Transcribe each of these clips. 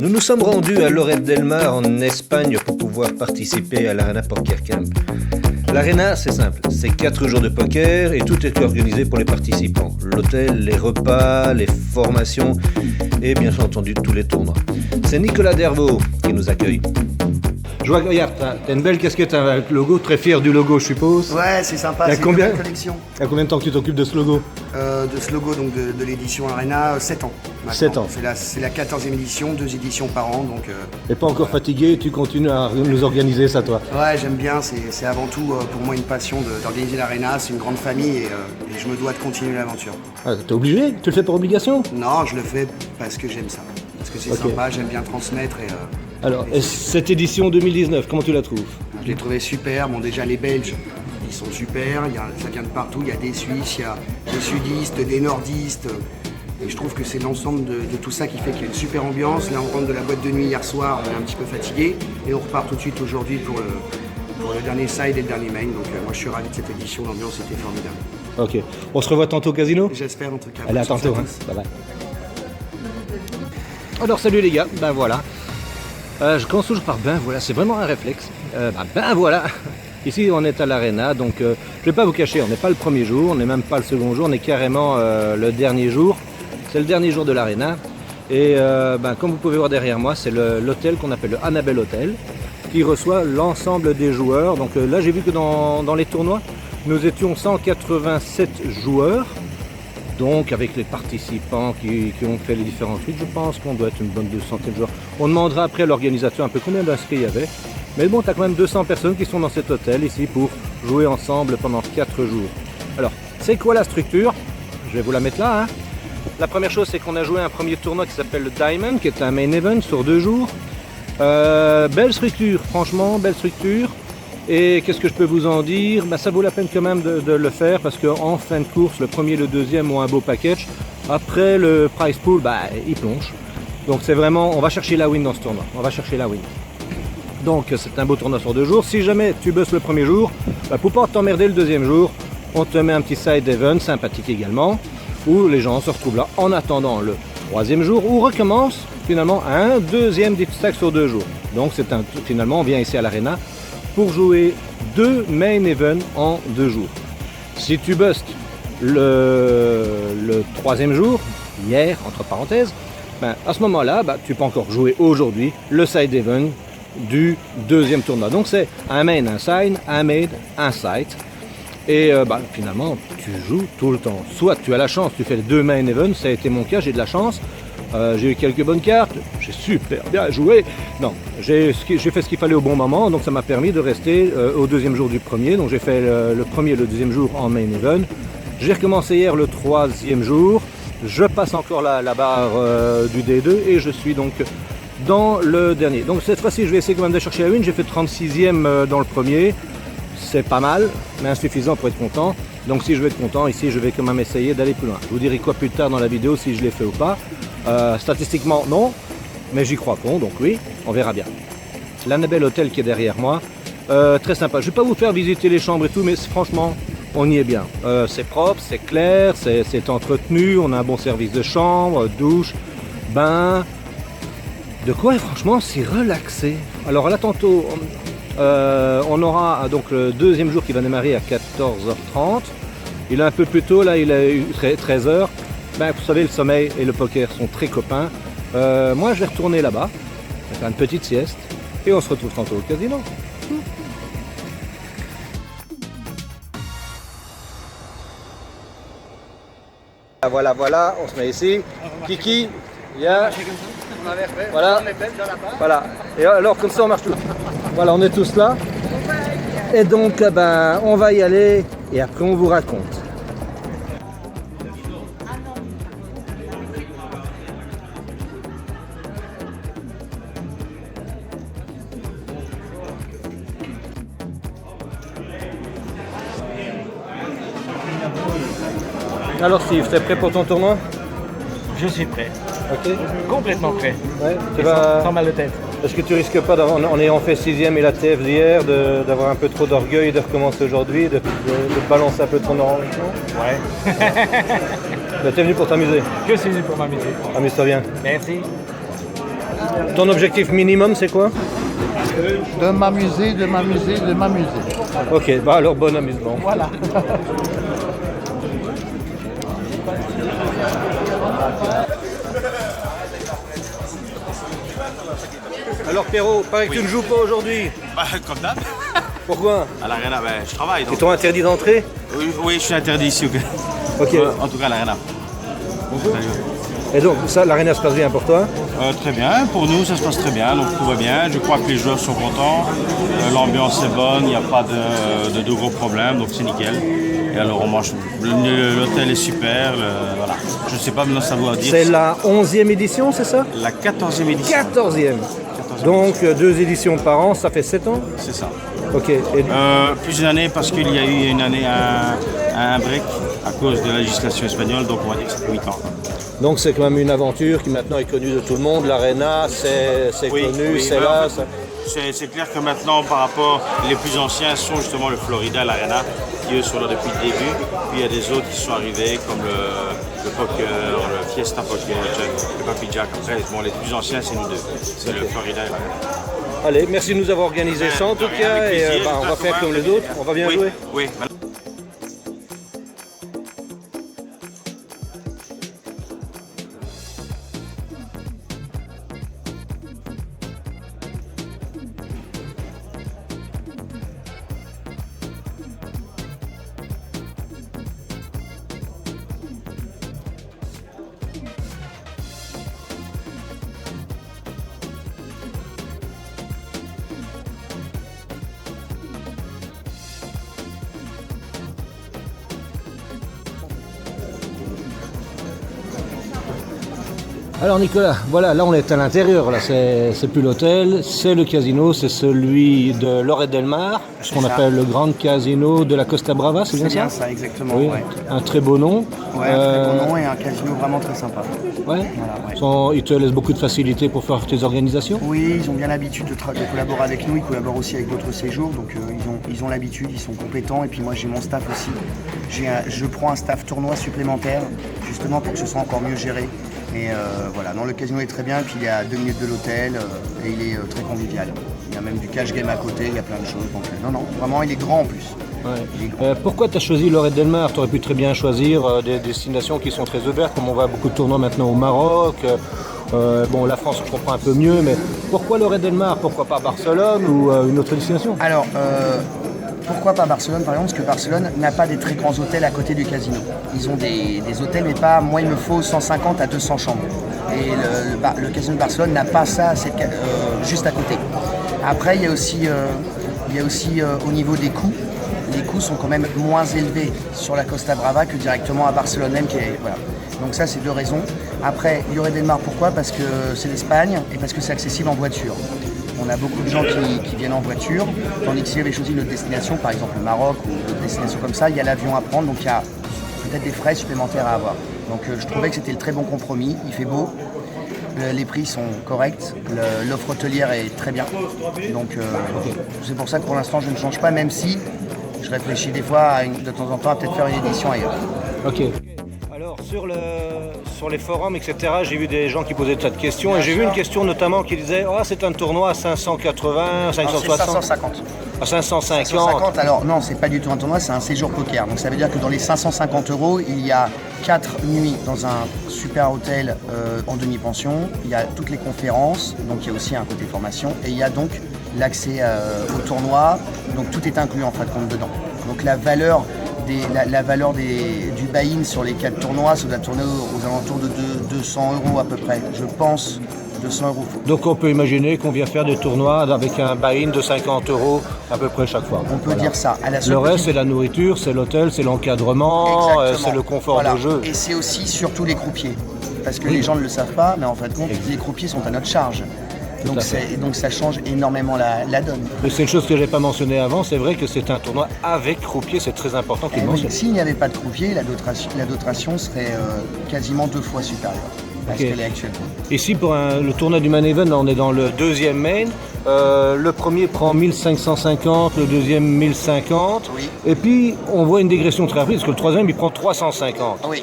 Nous nous sommes rendus à Lloret del Mar en Espagne pour pouvoir participer à l'Arena Poker Camp. L'Arena, c'est simple, c'est 4 jours de poker et tout est organisé pour les participants. L'hôtel, les repas, les formations et bien entendu tous les tournois. C'est Nicolas Dervaux qui nous accueille. Je vois, regarde, t'as une belle casquette avec le logo, très fier du logo je suppose. Ouais, c'est sympa, c'est une belle collection. Il y a combien de temps que tu t'occupes de ce logo? De ce logo, donc de l'édition Arena, 7 ans. Maintenant. 7 ans. C'est la 14e édition, 2 éditions par an. Donc, Et pas encore fatigué, tu continues à nous organiser ça toi? Ouais, j'aime bien, c'est avant tout pour moi une passion d'organiser l'Arena, c'est une grande famille et je me dois de continuer l'aventure. Ah, t'es obligé? Tu le fais par obligation? Non, je le fais parce que j'aime ça. Parce que c'est sympa, j'aime bien transmettre et... Alors, et cette édition 2019, comment tu la trouves? Je l'ai trouvé super. Bon, déjà, les Belges, ils sont super. Ça vient de partout. Il y a des Suisses, il y a des sudistes, des nordistes. Et je trouve que c'est l'ensemble de tout ça qui fait qu'il y a une super ambiance. Là, on rentre de la boîte de nuit hier soir, on est un petit peu fatigué. Et on repart tout de suite aujourd'hui pour le dernier side et le dernier main. Donc, moi, je suis ravi de cette édition. L'ambiance était formidable. Ok. On se revoit tantôt au casino? J'espère, en tout cas. Allez, à tantôt. Bye bye. Alors, salut les gars. Ben voilà. Je commence toujours par ben voilà, c'est vraiment un réflexe. Ben voilà, ici on est à l'Arena, donc je vais pas vous cacher, on n'est pas le premier jour, on n'est même pas le second jour, on est carrément le dernier jour. C'est le dernier jour de l'Arena. Et comme vous pouvez voir derrière moi, c'est l'hôtel qu'on appelle le Annabelle Hotel, qui reçoit l'ensemble des joueurs. Donc là j'ai vu que dans les tournois, nous étions 187 joueurs. Donc avec les participants qui ont fait les différents trucs, je pense qu'on doit être une bonne 200 de joueurs. On demandera après à l'organisateur un peu combien d'inscrits il y avait. Mais bon, tu as quand même 200 personnes qui sont dans cet hôtel ici pour jouer ensemble pendant 4 jours. Alors, c'est quoi la structure? Je vais vous la mettre là. La première chose, c'est qu'on a joué un premier tournoi qui s'appelle le Diamond, qui est un main event sur 2 jours. Belle structure, franchement, belle structure. Et qu'est-ce que je peux vous en dire? Ça vaut la peine quand même de le faire parce qu'en fin de course, le premier et le deuxième ont un beau package. Après, le prize pool, il plonge. Donc c'est vraiment, on va chercher la win dans ce tournoi. On va chercher la win. Donc c'est un beau tournoi sur 2 jours. Si jamais tu bosses le premier jour, pour pas t'emmerder le deuxième jour, on te met un petit side event sympathique également, où les gens se retrouvent là en attendant le troisième jour, où recommence finalement un deuxième deep stack sur 2 jours. Donc finalement, on vient ici à l'Arena pour jouer 2 main events en 2 jours. Si tu bustes le troisième jour, hier, entre parenthèses, à ce moment-là, tu peux encore jouer aujourd'hui le side event du deuxième tournoi. Donc c'est un main, un side, un made, un side. Et finalement, tu joues tout le temps. Soit tu as la chance, tu fais les 2 main events, ça a été mon cas, j'ai de la chance. J'ai eu quelques bonnes cartes, j'ai super bien joué. Non, j'ai fait ce qu'il fallait au bon moment, donc ça m'a permis de rester au deuxième jour du premier. Donc j'ai fait le premier et le deuxième jour en main event. J'ai recommencé hier le troisième jour. Je passe encore la barre du D2 et je suis donc dans le dernier. Donc cette fois-ci, je vais essayer quand même de chercher la win. J'ai fait 36e dans le premier. C'est pas mal, mais insuffisant pour être content. Donc si je veux être content, ici, je vais quand même essayer d'aller plus loin. Je vous dirai quoi plus tard dans la vidéo si je l'ai fait ou pas. Statistiquement, non, mais j'y crois fond, donc oui, on verra bien. L'Annabelle Hotel qui est derrière moi, très sympa. Je ne vais pas vous faire visiter les chambres et tout, mais franchement, on y est bien. C'est propre, c'est clair, c'est entretenu, on a un bon service de chambre, douche, bain. De quoi, franchement, c'est relaxé. Alors là, tantôt, on aura donc le deuxième jour qui va démarrer à 14h30. Il est un peu plus tôt, là, il est 13h. Vous savez, le sommeil et le poker sont très copains. Moi, je vais retourner là-bas, faire une petite sieste, et on se retrouve tantôt au casino. Voilà, on se met ici. Kiki, voilà. Et alors, comme ça, on marche tous. Voilà, on est tous là. Et donc, on va y aller, et après, on vous raconte. Alors Steve, t'es prêt pour ton tournoi? Je suis prêt. Ok. Complètement prêt. Ouais, sans mal de tête. Est-ce que tu risques pas, en ayant fait 6e et la TF d'hier, d'avoir un peu trop d'orgueil, de recommencer aujourd'hui, de balancer un peu ton enregistrement? Ouais. T'es venu pour t'amuser? Je suis venu pour m'amuser. Amuse-toi bien. Merci. Ton objectif minimum, c'est quoi? De m'amuser, de m'amuser, de m'amuser. Ok, bah alors bon amusement. Voilà. Alors Pierrot, paraît que tu ne joues pas aujourd'hui. Bah, comme d'hab. Pourquoi? À l'Arena, ben, je travaille. Ils Donc. t'ont interdit d'entrer? Oui, je suis interdit ici. Ok. En tout cas, à l'Arena. Et donc ça, l'Arena se passe bien pour toi? Très bien, pour nous ça se passe très bien, donc tout va bien. Je crois que les joueurs sont contents, l'ambiance est bonne, il n'y a pas de gros problèmes, donc c'est nickel. Et alors on mange, l'hôtel est super, voilà. Je ne sais pas maintenant ça doit dire. C'est la 11e édition, c'est ça? La 14e édition. 14e. Donc 2 éditions par an, ça fait 7 ans? C'est ça. Ok. Et... Plus d'une année parce qu'il y a eu une année un break à cause de la législation espagnole, donc on va dire que ça fait 8 ans. Donc c'est quand même une aventure qui maintenant est connue de tout le monde. L'Arena, c'est Oui, connu, oui, c'est mais là. en fait, c'est clair que maintenant, par rapport, les plus anciens sont justement le Florida, l'Arena, qui eux sont là depuis le début. Puis il y a des autres qui sont arrivés, comme le Poker, le Fiesta Poker, le Papi Jack. Après, bon, les plus anciens, c'est nous deux. C'est le Florida et l'Arena. Allez, merci de nous avoir organisé ça en tout De rien, cas. avec Et plaisir. on va faire comme les autres, on va bien Oui, jouer. oui. Alors Nicolas, voilà, là on est à l'intérieur, là c'est plus l'hôtel, c'est le casino, c'est celui de Lloret del Mar, ce qu'on appelle le grand casino de la Costa Brava, c'est bien C'est bien ça? ça, exactement. Oui, Ouais. un très beau nom. Ouais, un très bon nom et un casino vraiment très sympa. Ouais. Voilà, ouais. Ils te laissent beaucoup de facilité pour faire tes organisations? Oui, ils ont bien l'habitude de collaborer avec nous, ils collaborent aussi avec d'autres séjours, donc ils ont l'habitude, ils sont compétents, et puis moi j'ai mon staff aussi. Je prends un staff tournoi supplémentaire, justement pour que ce soit encore mieux géré. Et voilà, non, le casino est très bien, et puis il est à 2 minutes de l'hôtel, et il est très convivial. Il y a même du cash game à côté, il y a plein de choses, donc non, vraiment il est grand en plus. Ouais. Pourquoi tu as choisi Lloret del Mar? Tu aurais pu très bien choisir des destinations qui sont très ouvertes, comme on voit beaucoup de tournois maintenant au Maroc. Bon, la France, je comprends un peu mieux, mais pourquoi Lloret del Mar? Pourquoi pas Barcelone ou une autre destination? Alors, pourquoi pas Barcelone par exemple? Parce que Barcelone n'a pas des très grands hôtels à côté du casino. Ils ont des hôtels, mais pas, moi il me faut 150 à 200 chambres. Et le casino de Barcelone n'a pas ça juste à côté. Après, il y a aussi au niveau des coûts. Les coûts sont quand même moins élevés sur la Costa Brava que directement à Barcelone même. Voilà. Donc ça, c'est 2 raisons. Après, Lloret del Mar, pourquoi? Parce que c'est l'Espagne et parce que c'est accessible en voiture. On a beaucoup de gens qui viennent en voiture, tandis que s'il y avait choisi une autre destination, par exemple le Maroc ou d'autres destinations comme ça, il y a l'avion à prendre, donc il y a peut-être des frais supplémentaires à avoir. Donc je trouvais que c'était le très bon compromis, il fait beau, les prix sont corrects, l'offre hôtelière est très bien. Donc c'est pour ça que pour l'instant je ne change pas, même si je réfléchis des fois de temps en temps à peut-être faire une édition ailleurs. Ok. Alors sur les forums, etc., j'ai vu des gens qui posaient de tas de questions, et j'ai vu une question notamment qui disait « Oh, c'est un tournoi à 580, 560 ». C'est 550. À 550. 550, alors non, c'est pas du tout un tournoi, c'est un séjour poker. Donc ça veut dire que dans les 550 €, il y a 4 nuits dans un super hôtel en demi-pension. Il y a toutes les conférences, donc il y a aussi un côté formation. Et il y a donc l'accès au tournoi, donc tout est inclus en fin de compte dedans. Donc la valeur du buy-in sur les 4 tournois, ça doit tourner aux alentours de 200 € à peu près, je pense. 200 €. Donc on peut imaginer qu'on vient faire des tournois avec un buy-in de 50 € à peu près chaque fois. On peut dire ça. Le reste, c'est la nourriture, c'est l'hôtel, c'est l'encadrement, c'est le confort de jeu. Et c'est aussi surtout les croupiers. Parce que les gens ne le savent pas, mais en fait, les croupiers sont à notre charge. Donc ça change énormément la donne. Et c'est une chose que je n'ai pas mentionnée avant, c'est vrai que c'est un tournoi avec croupier, c'est très important qu'il mentionne. S'il n'y avait pas de croupier, la dotation serait quasiment 2 fois supérieure. parce Ok. qu'elle est actuelle. Ici, pour le tournoi du main event, là, on est dans le deuxième main. Le premier prend 1550, le deuxième 1050. Oui. Et puis, on voit une dégression très rapide, parce que le troisième, il prend 350. Oui.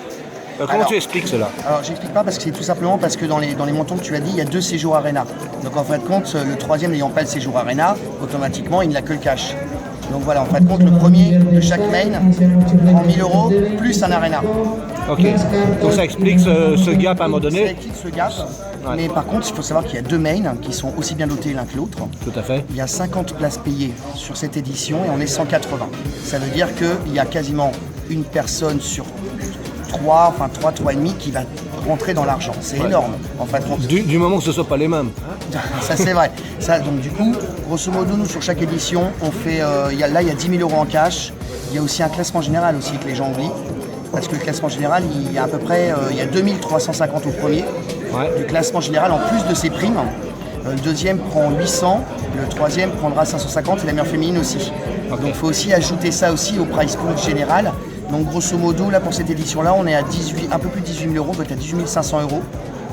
Comment Alors- tu expliques cela? Alors j'explique pas parce que c'est tout simplement parce que dans les montants que tu as dit, il y a 2 séjours Arena. Donc en fin de compte, le troisième n'ayant pas le séjour Arena, automatiquement il n'a que le cash. Donc voilà, en fin de compte, le premier de chaque main prend 1000 € plus un Arena. Ok. Donc ça explique ce gap à un moment Ça donné. explique ce gap. Ouais. Mais par contre, il faut savoir qu'il y a 2 mains qui sont aussi bien dotés l'un que l'autre. Tout à fait. Il y a 50 places payées sur cette édition et on est 180. Ça veut dire qu'il y a quasiment une personne sur 3 et demi qui va rentrer dans l'argent. C'est énorme, en fin de compte. Du moment que ce ne soit pas les mêmes. Ça c'est vrai. Ça, donc du coup, grosso modo, nous sur chaque édition, on fait, il y a 10 000 € en cash. Il y a aussi un classement général aussi que les gens oublient. Parce que le classement général, il y a à peu près il y a 2350 au premier. Ouais. Du classement général en plus de ses primes. Le deuxième prend 800, le troisième prendra 550 et la meilleure féminine aussi. Donc il faut aussi ajouter ça aussi au price pool général. Donc grosso modo, là pour cette édition-là, on est à un peu plus de 18 000 €, peut-être 18 500 €.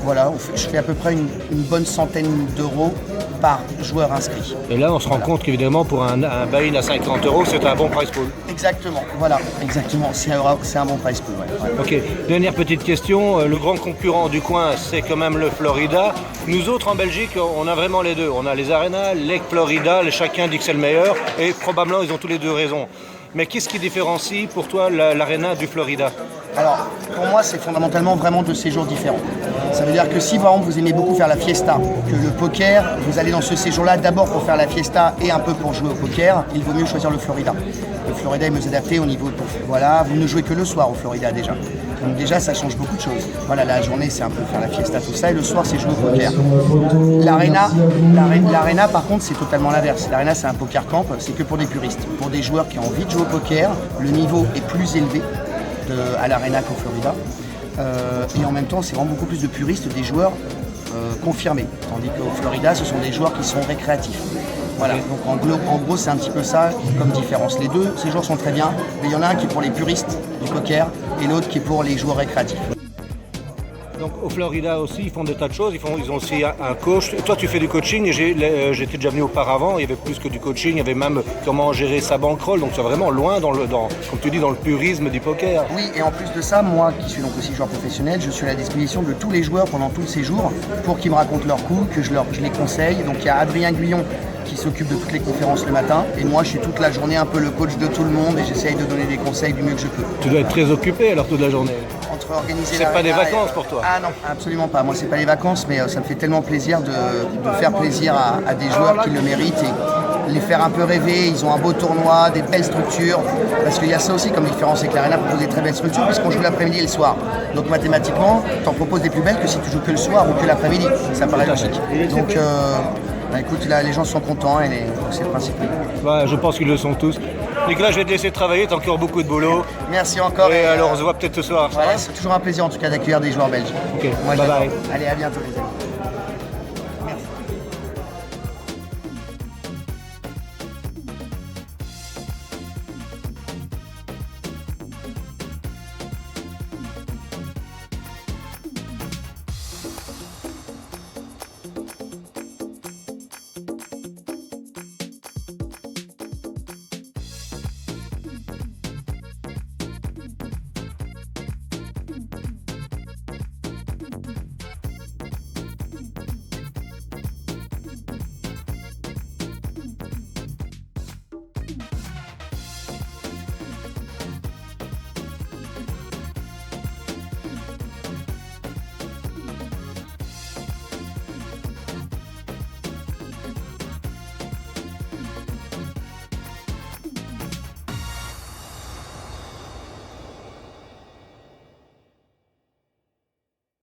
Voilà, je fais à peu près une bonne centaine d'euros par joueur inscrit. Et là, on se rend compte qu'évidemment, pour un buy-in à 50 €, c'est un bon price pool. Exactement, voilà, exactement. C'est un bon price pool. Ouais. Ok, dernière petite question. Le grand concurrent du coin, c'est quand même le Florida. Nous autres en Belgique, on a vraiment les deux. On a les Arena, les Florida, chacun dit que c'est le meilleur. Et probablement, ils ont tous les deux raison. Mais qu'est-ce qui différencie pour toi l'Arena du Florida? Alors, pour moi, c'est fondamentalement vraiment 2 séjours différents. Ça veut dire que si, par exemple, vous aimez beaucoup faire la fiesta, que le poker, vous allez dans ce séjour-là d'abord pour faire la fiesta et un peu pour jouer au poker, il vaut mieux choisir le Florida. Le Florida est mieux adapté au niveau de... Voilà, vous ne jouez que le soir au Florida déjà. Donc déjà, ça change beaucoup de choses. Voilà, la journée, c'est un peu faire la fiesta, tout ça, et le soir, c'est jouer au poker. L'Arena, par contre, c'est totalement l'inverse. L'Arena, c'est un poker camp, c'est que pour des puristes. Pour des joueurs qui ont envie de jouer au poker, le niveau est plus élevé à l'Arena qu'au Florida. Et en même temps, c'est vraiment beaucoup plus de puristes, des joueurs confirmés. Tandis qu'au Florida, ce sont des joueurs qui sont récréatifs. Voilà, donc en gros, c'est un petit peu ça comme différence. Les deux, ces joueurs sont très bien, mais il y en a un qui est pour les puristes du poker et l'autre qui est pour les joueurs récréatifs. Donc au Florida aussi, ils font des tas de choses. Ils ont aussi un coach. Toi, tu fais du coaching et j'étais déjà venu auparavant. Il y avait plus que du coaching. Il y avait même comment gérer sa bankroll. Donc c'est vraiment loin comme tu dis, dans le purisme du poker. Oui, et en plus de ça, moi qui suis donc aussi joueur professionnel, je suis à la disposition de tous les joueurs pendant tout le séjour pour qu'ils me racontent leurs coups, que je les conseille. Donc il y a Adrien Guyon qui s'occupe de toutes les conférences le matin et moi je suis toute la journée un peu le coach de tout le monde et j'essaye de donner des conseils du mieux que je peux. Tu dois être très occupé alors toute la journée. Entre organiser C'est pas des l'arena vacances pour toi? Ah non, absolument pas. Moi c'est pas les vacances, mais ça me fait tellement plaisir de faire plaisir à des joueurs qui le méritent et les faire un peu rêver. Ils ont un beau tournoi, des belles structures, parce qu'il y a ça aussi comme différence avec l'Arena propose des très belles structures puisqu'on joue l'après-midi et le soir. Donc mathématiquement, t'en proposes des plus belles que si tu joues que le soir ou que l'après-midi. Ça paraît logique. Donc écoute, là les gens sont contents et c'est le principe. Ouais, je pense qu'ils le sont tous. Nicolas, je vais te laisser travailler, t'as encore beaucoup de boulot. Merci encore. Et alors on se voit peut-être ce soir. Voilà, c'est toujours un plaisir en tout cas d'accueillir des joueurs belges. Ok, Moi, bye j'adore. bye. Allez, à bientôt les amis.